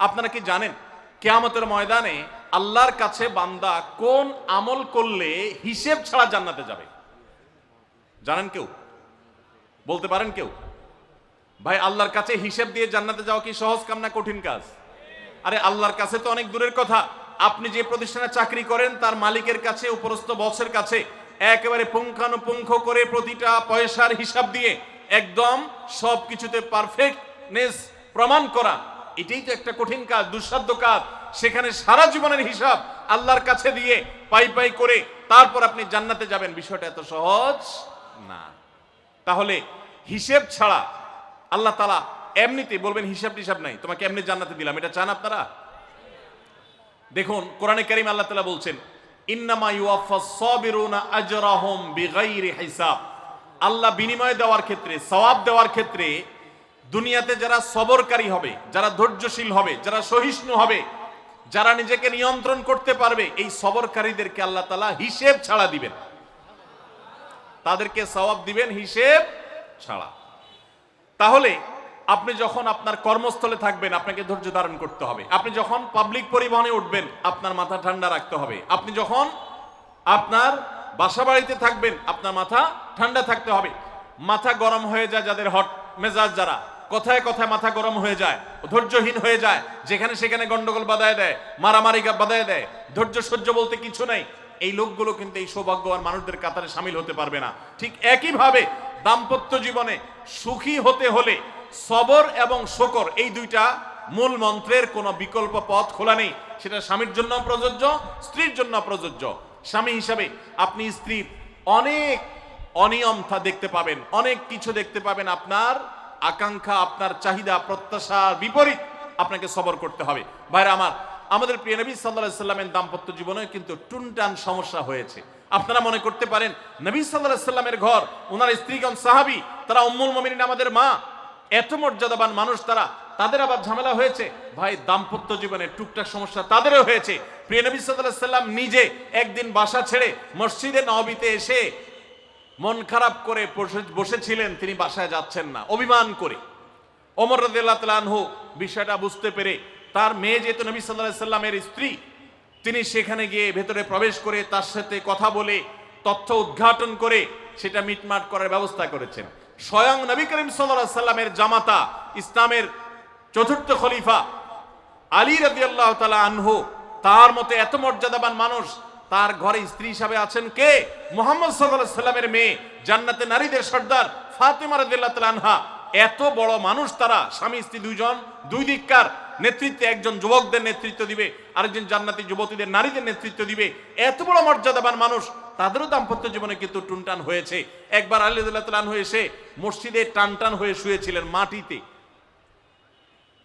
আপনারা কি জানেন কিয়ামতের ময়দানে আল্লাহর কাছে বান্দা কোন আমল করলে হিসেব ছাড়া জান্নাতে যাবে? জানেন কেউ? বলতে পারেন কেউ? ভাই, আল্লাহর কাছে হিসেব দিয়ে জান্নাতে যাওয়া কি সহজ কাম না কঠিন কাজ? আরে আল্লাহর কাছে তো অনেক দূরের কথা। আপনি যে প্রতিষ্ঠানে চাকরি করেন তার মালিকের কাছে, উপরস্থ বসের কাছে একেবারে পুঙ্খানুপুঙ্খ করে প্রতিটা পয়সার হিসাব দিয়ে একদম সবকিছুতে পারফেক্টনেস প্রমাণ করা, এটাই তো একটা কঠিন কাজ, দুঃসাধ্য কাজ। সেখানে সারা জীবনের হিসাব আল্লাহর কাছে দিয়ে পাই পাই করে তারপর আপনি জান্নাতে যাবেন, বিষয়টা এত সহজ না। তাহলে হিসেব ছাড়া আল্লাহ তাআলা এমনিতে বলবেন হিসাব টিসাব নাই, তোমাকে এমনি জান্নাতে দিলাম, এটা চান আপনারা? দেখুন কোরআনে কারীম আল্লাহ তাআলা বলছেন ইন্নামা ইউওয়াফাস সাবিরুনা আজরাহুম বিগাইরি হিসাব। আল্লাহ বিনিময় দেওয়ার ক্ষেত্রে, সওয়াব দেওয়ার ক্ষেত্রে দুনিয়াতে যারা সবরকারী হবে, যারা ধৈর্যশীল হবে, যারা সহিষ্ণু হবে, যারা নিজেকে নিয়ন্ত্রণ করতে পারবে, এই সবরকারীদেরকে আল্লাহ তাআলা হিসেব ছাড়া দিবেন, তাদেরকে সওয়াব দিবেন হিসেব ছাড়া। তাহলে আপনি যখন আপনার কর্মস্থলে থাকবেন আপনাকে ধৈর্য ধারণ করতে হবে। আপনি যখন পাবলিক পরিবহনে উঠবেন আপনার মাথা ঠান্ডা রাখতে হবে। আপনি যখন আপনার বাসা বাড়িতে থাকবেন আপনার মাথা ঠান্ডা থাকতে হবে। মাথা গরম হয়ে যায় যাদের, হট মেজাজ যারা, কথায় কথায় মাথা গরম হয়ে যায়, ধৈর্যহীন হয়ে যায়, যেখানে সেখানে গন্ডগোল বাধায় দেয়, মারামারি বাধায় দেয়, ধৈর্য সহ্য বলতে কিছু নেই, এই লোকগুলো কিন্তু এই সৌভাগ্যবান মানুষদের কাতারে শামিল হতে পারবে না। ঠিক একইভাবে দাম্পত্য জীবনে সুখী হতে হলে সবর এবং শকর, এই দুইটা মূল মন্ত্রের কোনো বিকল্প পথ খোলা নেই। সেটা স্বামীর জন্য প্রযোজ্য, স্ত্রীর জন্য প্রযোজ্য। স্বামী হিসাবে আপনি স্ত্রীর অনেক অনিয়ম দেখতে পাবেন, অনেক কিছু দেখতে পাবেন, আপনার আকাঙ্ক্ষা, আপনার চাহিদা, প্রত্যাশার বিপরীত, আপনাকে সবর করতে হবে। ভাইরা আমার, আমাদের প্রিয় নবী সাল্লাল্লাহু আলাইহি সাল্লামের দাম্পত্য জীবনে কিন্তু টুনটান সমস্যা হয়েছে। আপনারা মনে করতে পারেন নবী সাল্লাল্লাহু আলাইহি সাল্লামের ঘর, ওনার স্ত্রীগণ সাহাবী, তারা উম্মুল মুমিনিন আমাদের মা, এত মর্যাদাবান মানুষ তারা, তাদের আবার ঝামেলা হয়েছে। ভাই, দাম্পত্য জীবনে টুকটাক সমস্যা তাদেরও হয়েছে। প্রিয় নবী সাল্লাল্লাহু আলাইহি সাল্লাম নিজে একদিন বাসা ছেড়ে মসজিদে নববীতে এসে মন খারাপ করে বসেছিলেন, তিনি বাসায় যাচ্ছেন না, অভিমান করে। ওমর রাদিয়াল্লাহু তাআলা আনহু বিষয়টা বুঝতে পেরে তার মেয়ে যেহেতু নবী সাল্লাল্লাহু আলাইহি সাল্লামের স্ত্রী, তিনি সেখানে গিয়ে ভেতরে প্রবেশ করে তার সাথে কথা বলে তথ্য উদ্ঘাটন করে সেটা মিটমাট করার ব্যবস্থা করেছেন। স্বয়ং নবী করিম সাল্লাল্লাহু আলাইহি সাল্লামের জামাতা, ইসলামের চতুর্থ খলিফা আলী রাদিয়াল্লাহু তাআলা আনহু, তার মতো এত মর্যাদাবান মানুষ, তার ঘরে স্ত্রী হিসাবে আছেন কে? মুহাম্মদ সাল্লাল্লাহু আলাইহি সাল্লামের মেয়ে, জান্নাতে নারীদের সর্দার ফাতেমা রাদিয়াল্লাহু তাআলা আনহা। এত বড় মানুষ তারা, স্বামী স্ত্রী দুইজন, দুই দিককার নেতৃত্বে, একজন যুবকদের নেতৃত্ব দিবে, আরেকজন জান্নাতি যুবতীদের, নারীদের নেতৃত্ব দিবে। এত বড় মর্যাদাবান মানুষ, তাদেরও দাম্পত্য জীবনে কিন্তু টুনটান হয়েছে। একবার আলী রাদিয়াল্লাহু তাআলা আনহু এসে মসজিদে টানটান হয়ে শুয়েছিলেন মাটিতে,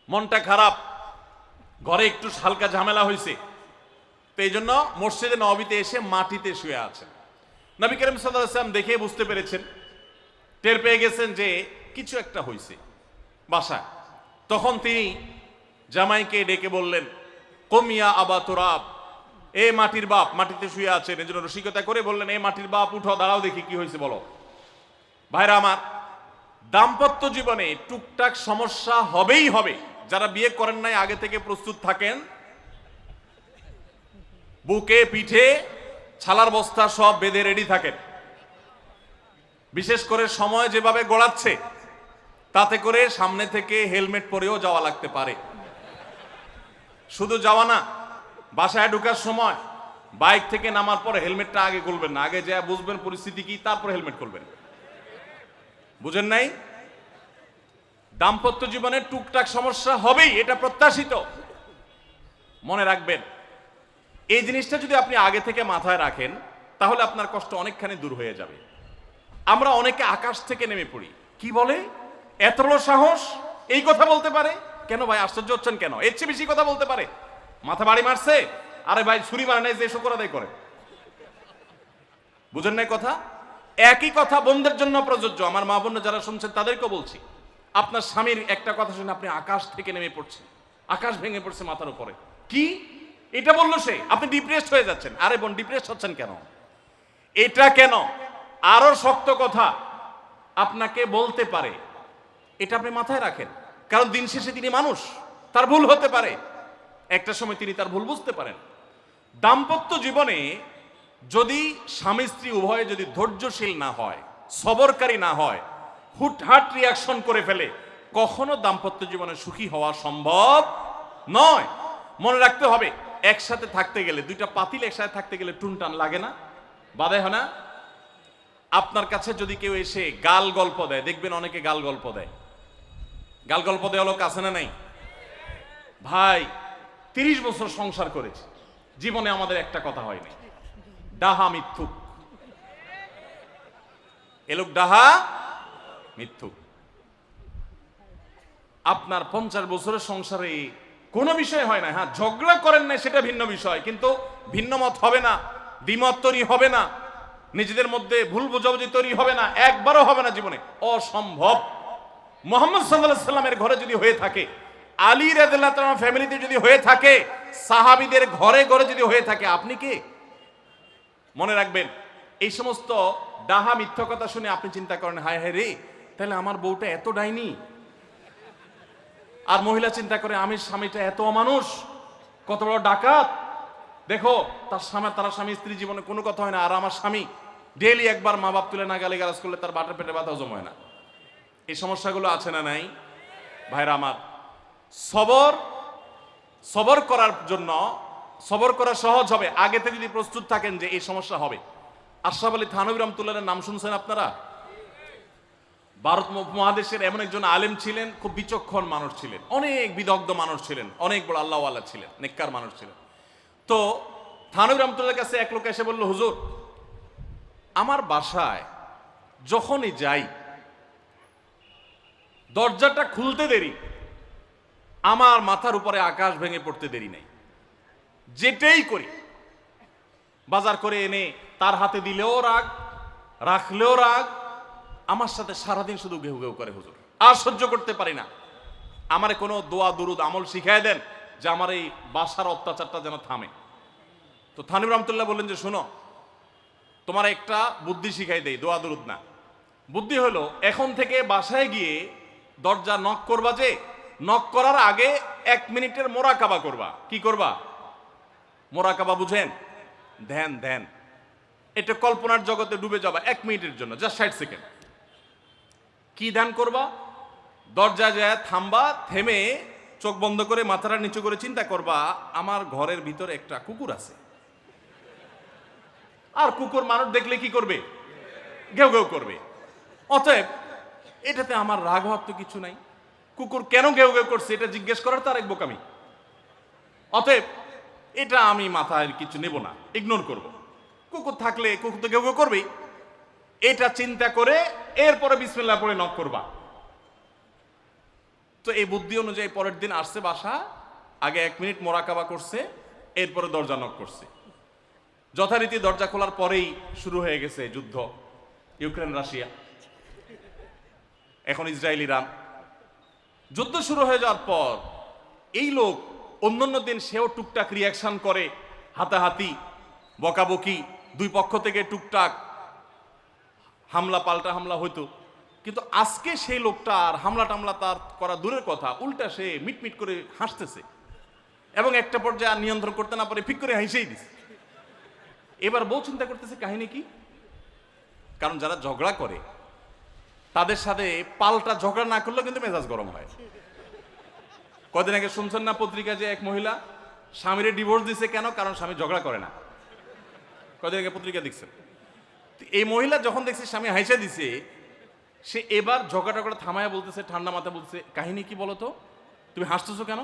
মনটা খারাপ, ঘরে একটু হালকা ঝামেলা হয়েছে, তো এই জন্য মসজিদে নববীতে এসে মাটিতে শুয়ে আছেন। নবী করিম সাল্লাল্লাহু আলাইহি ওয়াসাল্লাম দেখে বুঝতে পেরেছেন, টের পেয়ে গেছেন যে কিছু একটা হয়েছে বাসায়। তখন তিনি জামাইকে ডেকে বললেন, কমিয়া আবা তুরাব, এ মাটির বাপ, মাটিতে শুয়ে আছেন, এজন্য রসিকতা করে বললেন, এ মাটির বাপ উঠো, দাঁড়াও দেখি কি হয়েছে বলো। ভাইরা আমার, দাম্পত্য জীবনে টুকটাক সমস্যা হবেই হবে। যারা বিয়ে করেন নাই আগে থেকে প্রস্তুত থাকেন, বুকে পিঠে ছালার বস্তা সব বেঁধে রেডি থাকেন। বিশেষ করে সময় যেভাবে গড়াচ্ছে তাতে করে সামনে থেকে হেলমেট পরেও যাওয়া লাগতে পারে। শুধু যাওয়া না, বাসায় ঢোকার সময় বাইক থেকে নামার পরে হেলমেটটা আগে খুলবেন না, আগে যা বুঝবেন পরিস্থিতি কি, তারপর হেলমেট খুলবেন। বুঝেন নাই? দাম্পত্য জীবনে টুকটাক সমস্যা হবেই, এটা প্রত্যাশিত। মনে রাখবেন, এই জিনিসটা যদি আপনি আগে থেকে মাথায় রাখেন তাহলে আপনার কষ্ট অনেকখানি দূর হয়ে যাবে। আমরা অনেকে আকাশ থেকে নেমে পড়ি, কি বলে, এত বড় সাহস, এই কথা বলতে পারে কেন? ভাই আশ্চর্য হচ্ছেন কেন? এর চেয়ে বেশি কথা বলতে পারে, মাথা বাড়ি মারছে, আরে ভাই ছুরি মারে নাই যে শুকর আদায় করে। বুঝেন নাই কথা? একই কথা বোনদের জন্য প্রযোজ্য। আমার মা বোন যারা শুনছেন তাদেরকেও বলছি, আপনার স্বামীর একটা কথা শুনে আপনি আকাশ থেকে নেমে পড়ছেন, আকাশ ভেঙে পড়ছে মাথার উপরে, কি এটা বললো সে, আপনি ডিপ্রেসড হয়ে যাচ্ছেন। আরে বোন, ডিপ্রেসড হচ্ছেন কেন? এটা কেন? আরো শক্ত কথা আপনাকে বলতে পারে, এটা আপনি মাথায় রাখেন, কারণ দিন শেষে তিনি মানুষ, তার ভুল হতে পারে, একটা সময় তিনি তার ভুল বুঝতে পারেন। দাম্পত্য জীবনে যদি স্বামী স্ত্রী উভয়ে যদি ধৈর্যশীল না হয়, সবরকারী না হয়, হুটহাট রিয়াকশন করে ফেলে, কখনো দাম্পত্য জীবনে সুখী হওয়া সম্ভব নয়। মনে রাখতে হবে, একসাথে থাকতে গেলে, দুইটা পাতিল একসাথে থাকতে গেলে টুনটান লাগে না, বাধে হয় না? আপনার কাছে যদি কেউ এসে গাল গল্প দেয়, দেখবেন অনেকে গাল গল্প দেয়। গাল গল্প দেওয়া লোক আছে না নাই? ভাই 30 বছর সংসার করেছি, জীবনে আমাদের একটা কথা হয়নি। ডাহা মিথ্যুক, এ লোক ডাহা মিথ্যুক। আপনার 50 বছরের সংসারে কোনো বিষয় হয় না, হ্যাঁ ঝগড়া করেন না সেটা ভিন্ন বিষয়, কিন্তু ভিন্ন মত হবে না, দ্বিমত তৈরি হবে না, নিজেদের মধ্যে ভুল বোঝাবুঝি তৈরি হবে না, একবারও হবে না জীবনে, অসম্ভব। মুহাম্মদ সাল্লাল্লাহু আলাইহি সাল্লামের ঘরে যদি হয়ে থাকে, আলী রাদিয়াল্লাহু তাআলা ফ্যামিলিতে যদি হয়ে থাকে, সাহাবীদের ঘরে ঘরে যদি হয়ে থাকে, আপনি কে? মনে রাখবেন, এই সমস্ত ডাহা মিথ্যা কথা শুনে আপনি চিন্তা করেন, হায় হায় রে, তাহলে আমার বউটা এত ডাইনি। আর মহিলা চিন্তা করে, আমি স্বামীটা এত অমানুষ, কত বড় ডাকাত। দেখো তার স্বামী স্ত্রী জীবনে কোনো কথা হয় না, আর আমার স্বামী ডেইলি একবার মা বাপ তুলে না গালিগালাজ করলে তার বাটের পেটে ব্যথাও জমায় না। এই সমস্যাগুলো আছে না নাই? ভাইরা আমার, সবর করার জন্য, সবর করা সহজ হবে আগে থেকে যদি প্রস্তুত থাকেন যে এই সমস্যা হবে। আশরাফ আলী থানভী রাহমাতুল্লাহর নাম শুনছেন আপনারা? ভারত মহাদেশের এমন একজন আলেম ছিলেন, খুব বিচক্ষণ মানুষ ছিলেন, অনেক বিদগ্ধ মানুষ ছিলেন, অনেক বড় আল্লাহওয়ালা ছিলেন, নেককার মানুষ ছিলেন। তো থানভী রাহমাতুল্লাহর কাছে এক লোক এসে বলল, হুজুর, আমার বাসায় যখনই যাই দরজাটা খুলতে দেরি, আমার মাথার উপরে আকাশ ভেঙে পড়তে দেরি নেই। যেটাই করি, বাজার করে এনে তার হাতে দিলেও রাগ, রাখলেও রাগ, আমার সাথে সারাদিন শুধু ঘেউ ঘেউ করে। হুজুর, আর সহ্য করতে পারি না, আমারে কোনো দোয়া দুরুদ আমল শিখাই দেন যে আমার এই বাসার অত্যাচারটা যেন থামে। তো থানভী রাহমাতুল্লাহ বললেন যে, শোনো, তোমার একটা বুদ্ধি শিখাই দেই, দোয়া দুরুদ না। বুদ্ধি হলো, এখন থেকে বাসায় গিয়ে দরজা নক করবা, যে নক করার আগে 1 মিনিটের মোরাকাবা করবা। কি করবা? মোরাকাবা বুঝেন? ধ্যান, ধ্যান। এটা কল্পনার জগতে ডুবে যাবা 1 মিনিটের জন্য, জাস্ট 60 সেকেন্ড। কি ধ্যান করবা? দরজা যায় থামবা, থেমে চোখ বন্ধ করে মাথাটা নিচু করে চিন্তা করবা, আমার ঘরের ভিতরে একটা কুকুর আছে। আর কুকুর মানুষ দেখলে কি করবে? ঘেউ ঘেউ করবে। অতএব এটাতে আমার রাগ হওয়ার তো কিছু নাই, কুকুর কেন ঘেউ ঘেউ করছে এটা জিজ্ঞেস করার তো আরেক বোকামি। অতএব এটা আমি মাথায় কিছু নেব না, ইগনোর করব। কুকুর থাকলে কুকুর তো ঘেউ ঘেউ করবেই, এটা চিন্তা করে এরপরে বিসমিল্লাহ পড়ে নক করবা। তো এই বুদ্ধি অনুযায়ী পরের দিন আসছে বাসা, আগে 1 মিনিট মোরাকাবা করছে, এরপরে দরজা নক করছে। যথারীতি দরজা খোলার পরেই শুরু হয়ে গেছে যুদ্ধ, ইউক্রেন রাশিয়া, এখন ইসরায়েল ইরান। যুদ্ধ শুরু হয়ে যাওয়ার পর এই লোক অন্যান্য দিন সেও টুকটাক রিয়াকশন করে, হাতাহাতি, বকাবকি, দুই পক্ষ থেকে টুকটাক হামলা পাল্টা হামলা হইতো। কিন্তু আজকে সেই লোকটা আর হামলা টামলা তার করা দূরের কথা, উল্টা সে মিটমিট করে হাসতেছে, এবং একটা পর্যায়ে আর নিয়ন্ত্রণ করতে না পারে ফিক করে হাসেই দিছে। এবার বউ চিন্তা করতেছে কাহিনী কি, কারণ যারা ঝগড়া করে তাদের সাথে পাল্টা ঝগড়া না করলেও কিন্তু মেজাজ গরম হয়। কদিন আগে শুনছেন না পত্রিকা, যে এক মহিলা স্বামীরে ডিভোর্স দিছে, কেন? কারণ স্বামী ঝগড়া করে না। কদিন আগে পত্রিকা দেখছেন। এই মহিলা যখন দেখছে স্বামী হাইসা দিছে, সে এবার ঝগড়া করে থামায়া বলতেছে, ঠান্ডা মাথা বলছে, কাহিনী কি বলো তো, তুমি হাসতেছো কেন?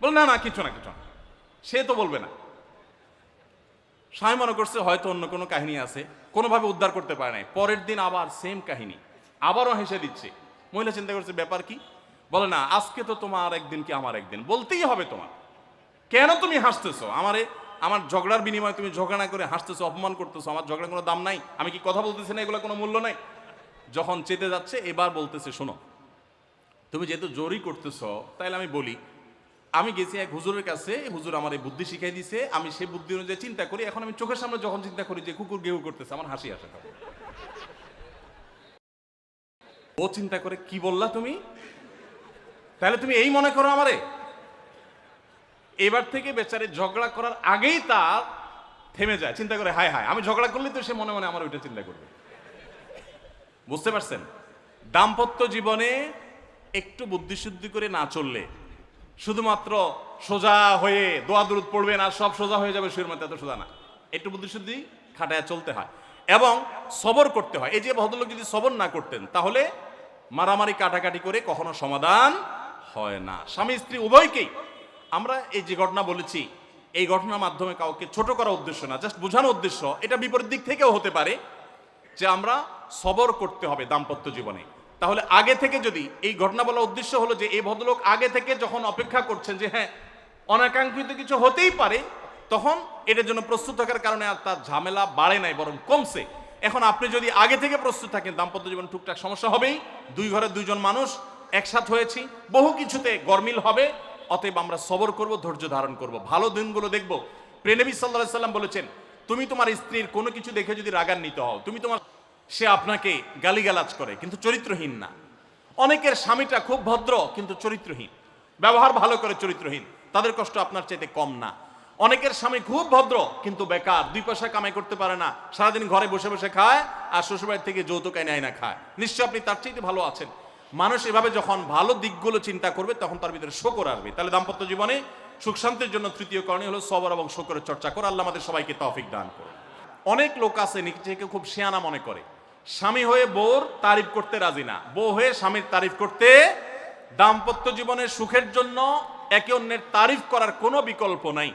বল, না না কিছু না, কিছু না। সে তো বলবে না। স্বামী মনে করছে হয়তো অন্য কোনো কাহিনী আছে, কোনোভাবে উদ্ধার করতে পারে নাই। পরের দিন আবার সেম কাহিনী, আবারও হেসে দিচ্ছে। মহিলা চিন্তা করছে ব্যাপার কি, বলে না আজকে তো তোমার একদিন কি আমার একদিন, বলতেই হবে তোমার। কেন তুমি হাসতেছো? আমার ঝগড়ার বিনিময়ে তুমি ঝগড়া না করে হাসতেছো, অপমান করতেছো। আমার ঝগড়ার কোনো দাম নাই, আমি কি কথা বলতেছি না, এগুলো কোনো মূল্য নাই। যখন চেতে যাচ্ছে এবার বলতেছে, শোনো, তুমি যেহেতু জোরই করতেছো, তাইলে আমি বলি, আমি গেছি এক হুজুরের কাছে, হুজুর আমার এই বুদ্ধি শিখাই দিছে, আমি সেই বুদ্ধি অনুযায়ী চিন্তা করি। এখন আমি চোখের সামনে যখন চিন্তা করি যে কুকুর গেউ করতেছে, আমার হাসি আসে। ও চিন্তা করে, কি বললা তুমি? তাহলে তুমি এই মনে করো আমারে? এবার থেকে বেচারে ঝগড়া করার আগেই তার থেমে যায়, চিন্তা করে হায় হায় আমি ঝগড়া করলে তো সে মনে মনে আমার ওইটা চিন্তা করবে। বুঝতে পারছেন? দাম্পত্য জীবনে একটু বুদ্ধিশুদ্ধি করে না চললে, শুধুমাত্র সোজা হয়ে দোয়া দুরুদ পড়বেন আর সব সোজা হয়ে যাবে শুয়ের মধ্যে, এত সোজা না। একটু বুদ্ধিশুদ্ধি খাটায় চলতে হয় এবং সবর করতে হয়। এই যে ভদ্রলোক যদি সবর না করতেন তাহলে মারামারি কাটাকাটি করে কখনো সমাধান হয় না। স্বামী স্ত্রী উভয়কেই আমরা এই যে ঘটনা বলেছি, এই ঘটনার মাধ্যমে কাউকে ছোট করার উদ্দেশ্য না, জাস্ট বোঝানোর উদ্দেশ্য। এটা বিপরীত দিক থেকেও হতে পারে যে আমরা সবর করতে হবে দাম্পত্য জীবনে। তাহলে আগে থেকে যদি এই ঘটনা বলার উদ্দেশ্য হলো যে এই ভদ্রলোক আগে থেকে যখন অপেক্ষা করছেন যে হ্যাঁ অনাকাঙ্ক্ষিত কিছু হতেই পারে, তখন এটার জন্য প্রস্তুত থাকার কারণে আর তার ঝামেলা বাড়ে নাই, বরং কমছে। এখন আপনি যদি আগে থেকে প্রস্তুত থাকেন, দাম্পত্য জীবন টুকটাক সমস্যা হবেই, দুই ঘরের দুইজন মানুষ একসাথ হয়েছি, বহু কিছুতে গরমিল হবে। অতএব আমরা সবর করব, ধৈর্য ধারণ করব, ভালো দিনগুলো দেখব। প্রিয়নবী সাল্লাল্লাহু আলাইহি সাল্লাম বলেছেন, তুমি তোমার স্ত্রীর কোনো কিছু দেখে যদি রাগান্বিত হও, তুমি তোমার সে আপনাকে গালিগালাজ করে কিন্তু চরিত্রহীন না। অনেকের স্বামীটা খুব ভদ্র কিন্তু চরিত্রহীন, ব্যবহার ভালো করে চরিত্রহীন, তাদের কষ্ট আপনার চাইতে কম না। অনেকের স্বামী খুব ভদ্র কিন্তু বেকার, দুই পয়সা কামাই করতে পারে না, সারাদিন ঘরে বসে বসে খায় আর শ্বশুরবাড়ি থেকে যৌতুক এনে আইনা খায়, নিশ্চয় আপনি তার চাইতে ভালো আছেন। মানুষ এভাবে যখন ভালো দিকগুলো চিন্তা করবে তখন তার ভিতরে শকর আসবে। তাহলে দাম্পত্য জীবনে সুখ শান্তির জন্য তৃতীয় করণীয় হলো সবর এবং শকরের চর্চা করা। আল্লাহ আমাদের সবাইকে তৌফিক দান করুন। অনেক লোক আছে নিজেকে খুব শিয়ানা মনে করে, স্বামী হয়ে বউর তারিফ করতে রাজি না, বউ হয়ে স্বামীর তারিফ করতে। দাম্পত্য জীবনের সুখের জন্য একে অন্যের তারিফ করার কোনো বিকল্প নাই।